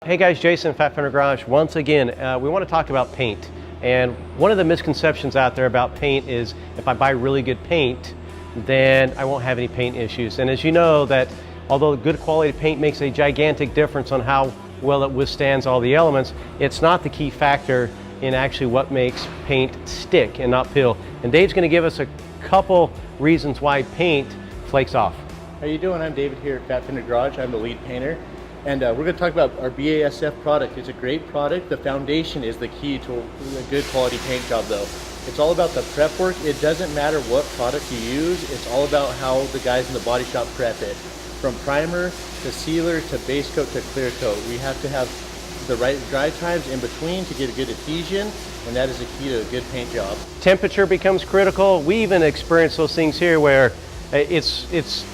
Hey guys, Jason, Fender Garage. Once again, we want to talk about paint. And one of the misconceptions out there about paint is if I buy really good paint, then I won't have any paint issues. And as you know, that although good quality paint makes a gigantic difference on how well it withstands all the elements, it's not the key factor in actually what makes paint stick and not peel. And Dave's going to give us a couple reasons why paint flakes off. How you doing? I'm David here at Fender Garage. I'm the lead painter. And we're going to talk about our BASF product. It's a great product. The foundation is the key to a good quality paint job though. It's all about the prep work. It doesn't matter what product you use. It's all about how the guys in the body shop prep it. From primer to sealer to base coat to clear coat. We have to have the right dry times in between to get a good adhesion, and that is the key to a good paint job. Temperature becomes critical. We even experience those things here where it's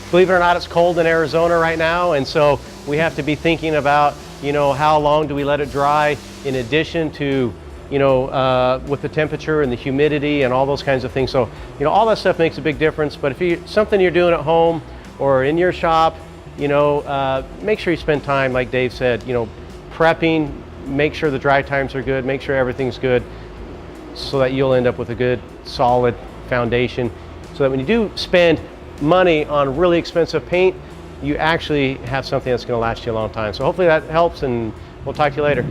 believe it or not, it's cold in Arizona right now, and so we have to be thinking about, you know, how long do we let it dry in addition to, you know, with the temperature and the humidity and all those kinds of things. So, you know, all that stuff makes a big difference. But if something you're doing at home or in your shop, you know, make sure you spend time, like Dave said, you know, prepping, make sure the dry times are good, make sure everything's good, so that you'll end up with a good, solid foundation, so that when you do spend money on really expensive paint, you actually have something that's going to last you a long time. So hopefully that helps, and we'll talk to you later.